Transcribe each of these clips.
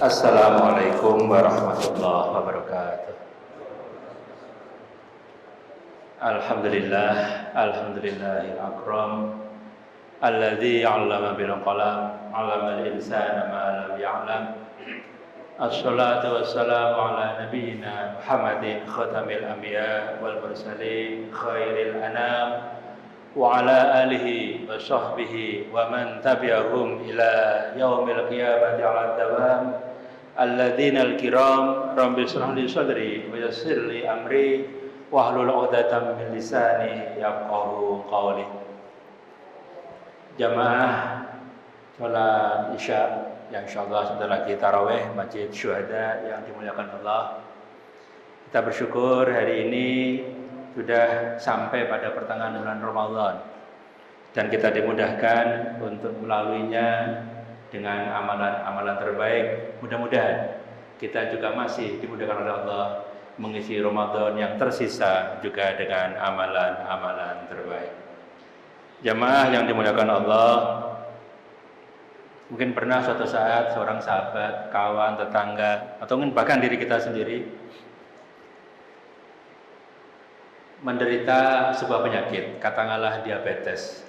Assalamualaikum warahmatullahi wabarakatuh. Alhamdulillah, alhamdulillahil akram, alladzi 'allama bil qalam, 'allamal insana ma lam ya'lam. Assalatu wassalamu ala nabiyyina Muhammadin khatamil anbiya wal mursalin khairil anam wa ala alihi wa sahbihi wa man tabi'ahum ila yaumil qiyamati 'ala dawam. Alladzina al-kiram rabbi shrah li sadri wa yassir li amri wahlul 'uqdatam min lisani yafqahu qawli. Jamaah salat Isya yang insyaallah sebentar lagi tarawih Masjid Syuhada yang dimuliakan Allah. Kita bersyukur hari ini sudah sampai pada pertengahan bulan Ramadan dan kita dimudahkan untuk melaluinya dengan amalan-amalan terbaik. Mudah-mudahan kita juga masih dimudahkan oleh Allah mengisi Ramadan yang tersisa juga dengan amalan-amalan terbaik. Jamaah yang dimuliakan Allah, mungkin pernah suatu saat seorang sahabat, kawan, tetangga, atau mungkin bahkan diri kita sendiri menderita sebuah penyakit, katakanlah diabetes,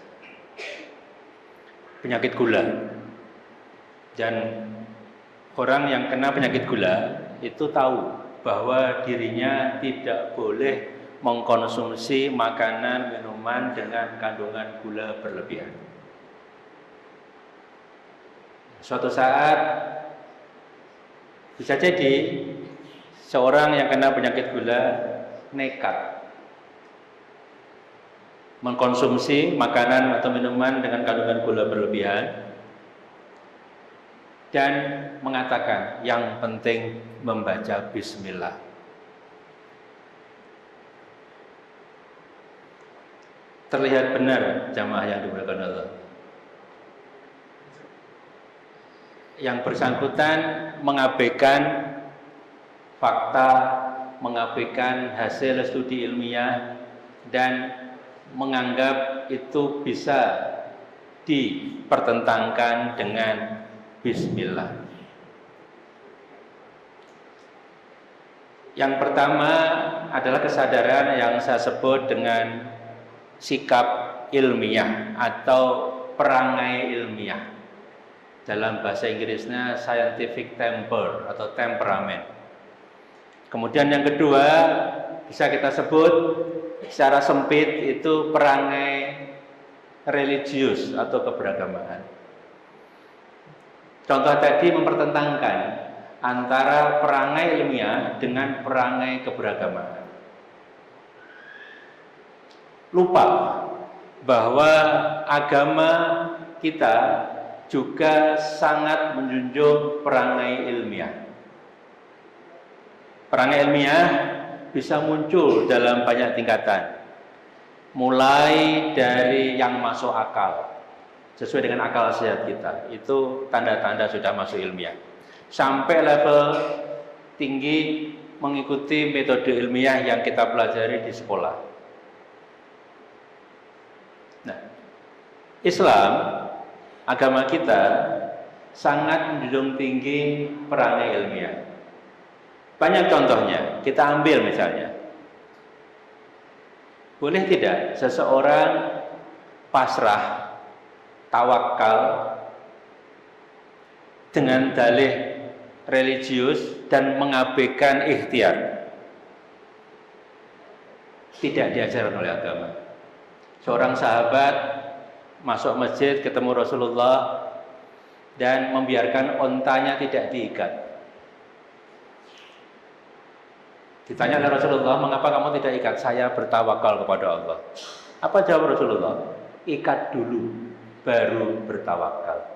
penyakit gula. Dan orang yang kena penyakit gula itu tahu bahwa dirinya tidak boleh mengkonsumsi makanan, minuman dengan kandungan gula berlebihan. Suatu saat bisa jadi seorang yang kena penyakit gula nekat mengkonsumsi makanan atau minuman dengan kandungan gula berlebihan dan mengatakan yang penting membaca bismillah. Terlihat benar jamaah yang dimuliakan Allah. Yang bersangkutan mengabaikan fakta, mengabaikan hasil studi ilmiah dan menganggap itu bisa dipertentangkan dengan bismillah. Yang pertama adalah kesadaran yang saya sebut dengan sikap ilmiah atau perangai ilmiah. Dalam bahasa Inggrisnya scientific temper atau temperamen. Kemudian yang kedua bisa kita sebut secara sempit itu perangai religius atau keberagamaan. Contoh tadi mempertentangkan antara perangai ilmiah dengan perangai keberagamaan. Lupa bahwa agama kita juga sangat menjunjung perangai ilmiah. Perangai ilmiah bisa muncul dalam banyak tingkatan. Mulai dari yang masuk akal, sesuai dengan akal sehat kita, itu tanda-tanda sudah masuk ilmiah. Sampai level tinggi mengikuti metode ilmiah yang kita pelajari di sekolah. Nah, Islam, agama kita sangat menjunjung tinggi perangai ilmiah. Banyak contohnya, kita ambil misalnya. Boleh tidak seseorang pasrah, tawakal dengan dalih religius dan mengabaikan ikhtiar? Tidak diajarkan oleh agama. Seorang sahabat masuk masjid ketemu Rasulullah dan membiarkan ontanya tidak diikat. Ditanya oleh Rasulullah, mengapa kamu tidak ikat? Saya bertawakal kepada Allah. Apa jawab Rasulullah? Ikat dulu, baru bertawakal.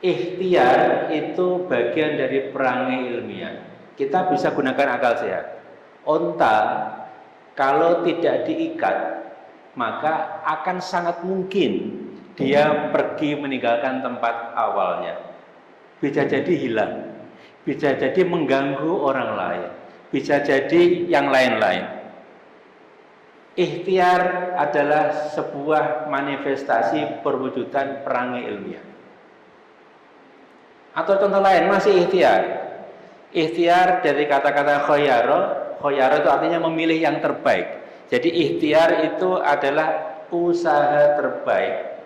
Ikhtiar itu bagian dari perangai ilmiah. Kita bisa gunakan akal sehat. Onta kalau tidak diikat, maka akan sangat mungkin dia pergi meninggalkan tempat awalnya. Bisa jadi hilang, bisa jadi mengganggu orang lain, bisa jadi yang lain-lain. Ikhtiar adalah sebuah manifestasi perwujudan perangai ilmiah. Atau contoh lain masih ikhtiar. Ikhtiar dari kata-kata khoyaro itu artinya memilih yang terbaik. Jadi ikhtiar itu adalah usaha terbaik.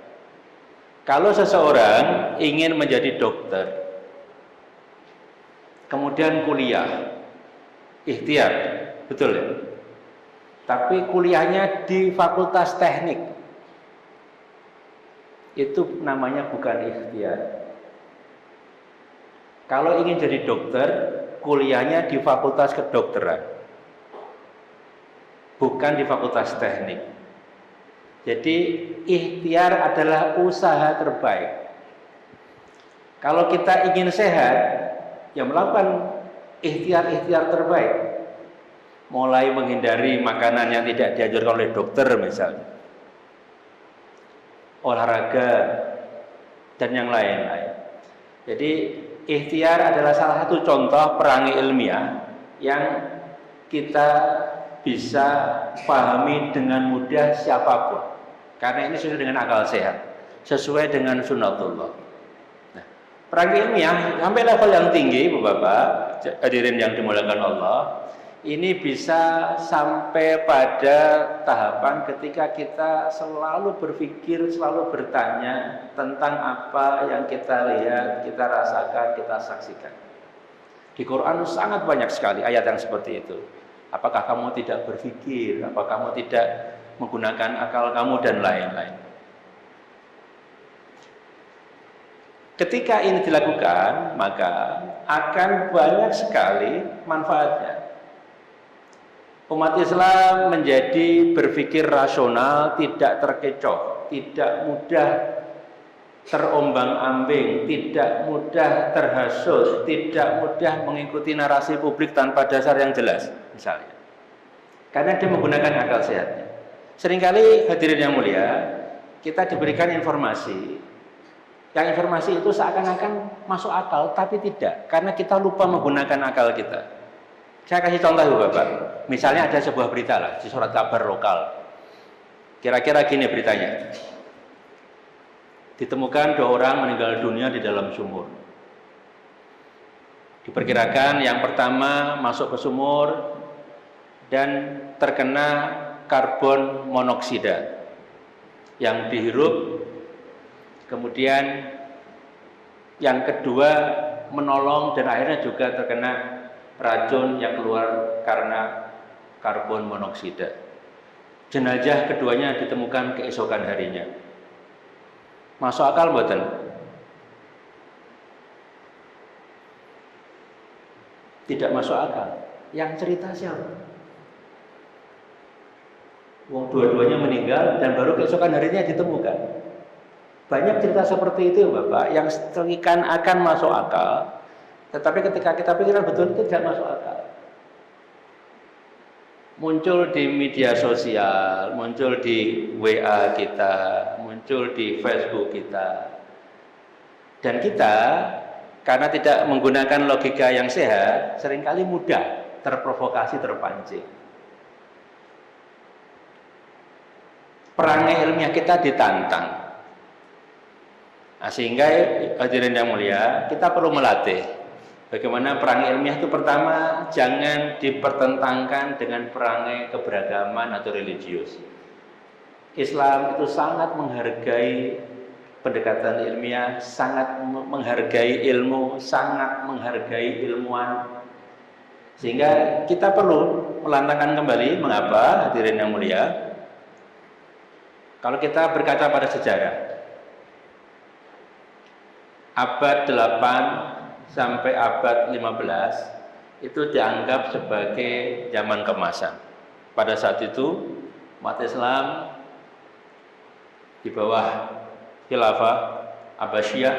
Kalau seseorang ingin menjadi dokter, kemudian kuliah, ikhtiar, betul ya? Tapi kuliahnya di fakultas teknik, itu namanya bukan ikhtiar. Kalau ingin jadi dokter, kuliahnya di fakultas kedokteran, bukan di fakultas teknik. Jadi ikhtiar adalah usaha terbaik. Kalau kita ingin sehat, ya melakukan ikhtiar-ikhtiar terbaik. Mulai menghindari makanan yang tidak dianjurkan oleh dokter misalnya, olahraga, dan yang lain-lain. Jadi ikhtiar adalah salah satu contoh perangai ilmiah yang kita bisa pahami dengan mudah siapapun. Karena ini sesuai dengan akal sehat, sesuai dengan sunnatullah. Nah, perangai ilmiah sampai level yang tinggi, Bapak, hadirin yang dimuliakan Allah, ini bisa sampai pada tahapan ketika kita selalu berpikir, selalu bertanya tentang apa yang kita lihat, kita rasakan, kita saksikan. Di Quran sangat banyak sekali ayat yang seperti itu. Apakah kamu tidak berpikir? Apakah kamu tidak menggunakan akal kamu dan lain-lain? Ketika ini dilakukan, maka akan banyak sekali manfaatnya. Umat Islam menjadi berpikir rasional, tidak terkecoh, tidak mudah terombang-ambing, tidak mudah terhasut, tidak mudah mengikuti narasi publik tanpa dasar yang jelas, misalnya. Karena dia menggunakan akal sehatnya. Seringkali hadirin yang mulia, kita diberikan informasi, yang informasi itu seakan-akan masuk akal, tapi tidak, karena kita lupa menggunakan akal kita. Saya kasih contoh Bapak, misalnya ada sebuah berita lah di surat kabar lokal. Kira-kira gini beritanya. Ditemukan 2 orang meninggal dunia di dalam sumur. Diperkirakan yang pertama masuk ke sumur dan terkena karbon monoksida yang dihirup. Kemudian yang kedua menolong dan akhirnya juga terkena racun yang keluar karena karbon monoksida. Jenazah keduanya ditemukan keesokan harinya. Masuk akal mboten? Tidak masuk akal. Yang cerita siapa? Wong dua-duanya meninggal dan baru keesokan harinya ditemukan. Banyak cerita seperti itu Bapak, yang akan masuk akal, tetapi ketika kita pikirkan betul itu tidak masuk akal. Muncul di media sosial, muncul di WA kita, muncul di Facebook kita. Dan kita karena tidak menggunakan logika yang sehat, seringkali mudah terprovokasi, terpancing. Perangai ilmiah kita ditantang. Nah, sehingga hadirin yang mulia, kita perlu melatih bagaimana perangai ilmiah itu pertama jangan dipertentangkan dengan perangai keberagaman atau religius. Islam itu sangat menghargai pendekatan ilmiah, sangat menghargai ilmu, sangat menghargai ilmuwan. Sehingga kita perlu melantangkan kembali mengapa hadirin yang mulia. Kalau kita berkaca pada sejarah, abad 8 sampai abad 15 itu dianggap sebagai zaman keemasan. Pada saat itu umat Islam di bawah khilafah Abbasiyah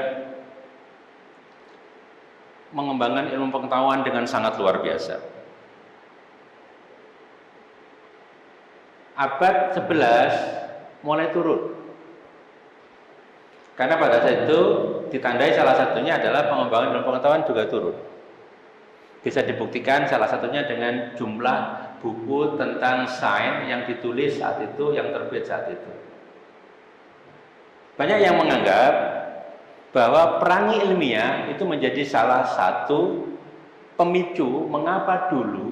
mengembangkan ilmu pengetahuan dengan sangat luar biasa. Abad 11 mulai turun. Karena pada saat itu ditandai salah satunya adalah pengembangan ilmu pengetahuan juga turun. Bisa dibuktikan salah satunya dengan jumlah buku tentang sains yang ditulis saat itu, yang terbit saat itu. Banyak yang menganggap bahwa perangi ilmiah itu menjadi salah satu pemicu mengapa dulu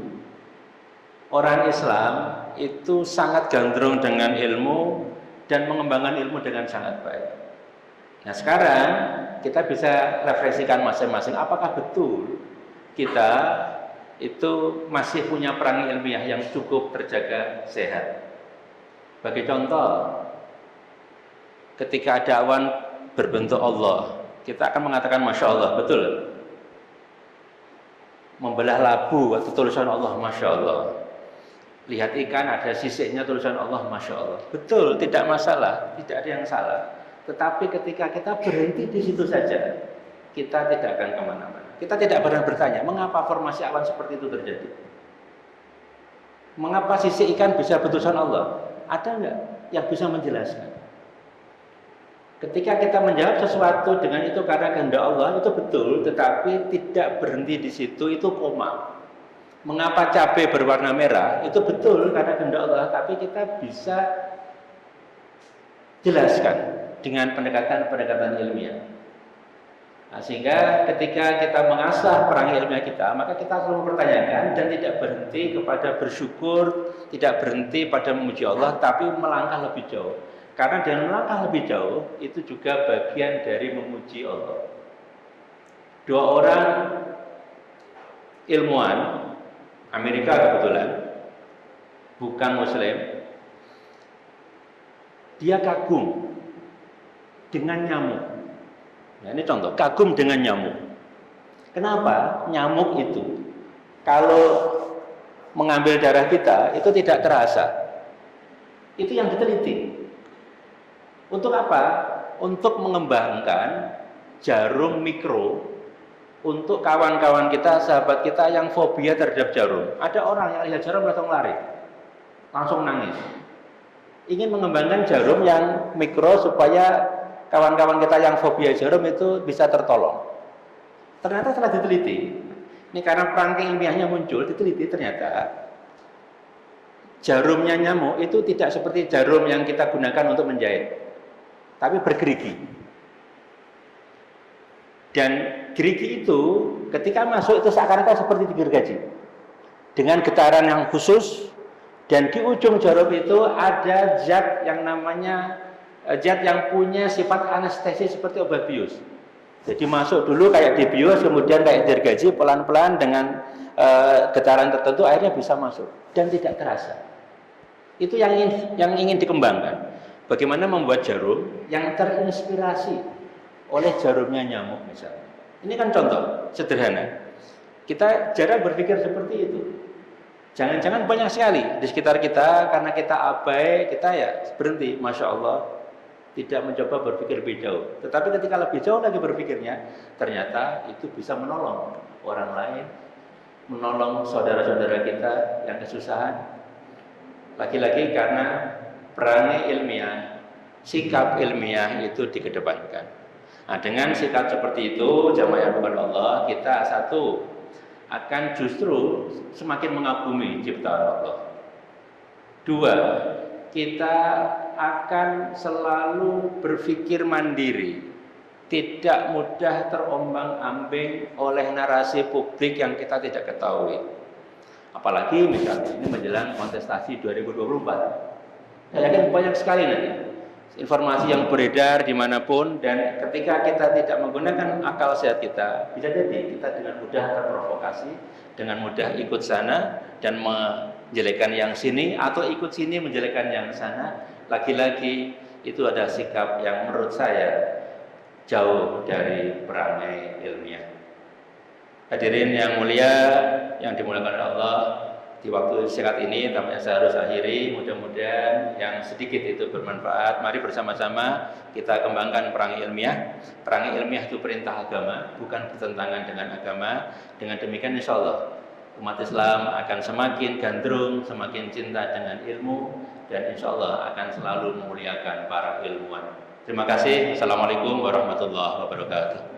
orang Islam itu sangat gandrung dengan ilmu dan mengembangkan ilmu dengan sangat baik. Nah sekarang kita bisa refleksikan masing-masing apakah betul kita itu masih punya perangi ilmiah yang cukup terjaga sehat. Bagi contoh, ketika ada awan berbentuk Allah, kita akan mengatakan Masya Allah, betul? Membelah labu atau tulisan Allah, Masya Allah. Lihat ikan ada sisiknya tulisan Allah, Masya Allah. Betul, tidak masalah, tidak ada yang salah. Tetapi ketika kita berhenti di situ saja, kita tidak akan kemana-mana. Kita tidak pernah bertanya, mengapa formasi awan seperti itu terjadi? Mengapa sisik ikan bisa bertulisan Allah? Ada enggak yang bisa menjelaskan? Ketika kita menjawab sesuatu dengan itu karena kehendak Allah, itu betul, tetapi tidak berhenti di situ, itu koma. Mengapa cabai berwarna merah? Itu betul karena kehendak Allah, tapi kita bisa jelaskan dengan pendekatan-pendekatan ilmiah. Nah, sehingga ketika kita mengasah perangi ilmiah kita, maka kita selalu mempertanyakan dan tidak berhenti kepada bersyukur, tidak berhenti pada memuji Allah, tapi melangkah lebih jauh. Karena dengan melangkah lebih jauh, itu juga bagian dari memuji Allah. Dua orang ilmuwan Amerika kebetulan, bukan Muslim, dia kagum dengan nyamuk. Nah, ini contoh, kagum dengan nyamuk. Kenapa? Nyamuk itu kalau mengambil darah kita itu tidak terasa. Itu yang diteliti. Untuk apa? Untuk mengembangkan jarum mikro untuk kawan-kawan kita, sahabat kita yang fobia terhadap jarum. Ada orang yang lihat jarum langsung lari, langsung nangis. Ingin mengembangkan jarum yang mikro supaya kawan-kawan kita yang fobia jarum itu bisa tertolong. Ternyata setelah diteliti, ini karena perangkai ilmiahnya muncul, diteliti ternyata jarumnya nyamuk itu tidak seperti jarum yang kita gunakan untuk menjahit, tapi bergerigi. Dan gerigi itu ketika masuk itu seakan-akan seperti digergaji dengan getaran yang khusus, dan di ujung jarum itu ada zat yang namanya zat yang punya sifat anestesi seperti obat bius. Jadi masuk dulu kayak dibius, kemudian kayak digergaji pelan-pelan dengan getaran tertentu, akhirnya bisa masuk dan tidak terasa. Itu yang ingin dikembangkan. Bagaimana membuat jarum yang terinspirasi oleh jarumnya nyamuk misalnya. Ini kan contoh sederhana. Kita jarang berpikir seperti itu. Jangan-jangan banyak sekali di sekitar kita karena kita abai, kita ya berhenti, Masya Allah, tidak mencoba berpikir lebih jauh. Tetapi ketika lebih jauh lagi berpikirnya, ternyata itu bisa menolong orang lain, menolong saudara-saudara kita yang kesusahan. Lagi-lagi karena perangai ilmiah, sikap ilmiah itu dikedepankan. Nah, dengan sikap seperti itu, jamaah yang kepada Allah, kita satu akan justru semakin mengagumi ciptaan Allah. Dua, kita akan selalu berpikir mandiri, tidak mudah terombang-ambing oleh narasi publik yang kita tidak ketahui. Apalagi misalnya ini menjelang kontestasi 2024. Saya yakin banyak sekali nanti informasi yang beredar dimanapun, dan ketika kita tidak menggunakan akal sehat kita, bisa jadi kita dengan mudah terprovokasi, dengan mudah ikut sana dan menjelekkan yang sini, atau ikut sini menjelekkan yang sana. Lagi-lagi itu ada sikap yang menurut saya jauh dari perangai ilmiah. Hadirin yang mulia, yang dimuliakan oleh Allah, di waktu singkat ini tampaknya saya harus akhiri. Mudah-mudahan yang sedikit itu bermanfaat. Mari bersama-sama kita kembangkan perangai ilmiah. Perangai ilmiah itu perintah agama, bukan bertentangan dengan agama. Dengan demikian insya Allah umat Islam akan semakin gandrung, semakin cinta dengan ilmu, dan insya Allah akan selalu memuliakan para ilmuwan. Terima kasih. Assalamualaikum warahmatullahi wabarakatuh.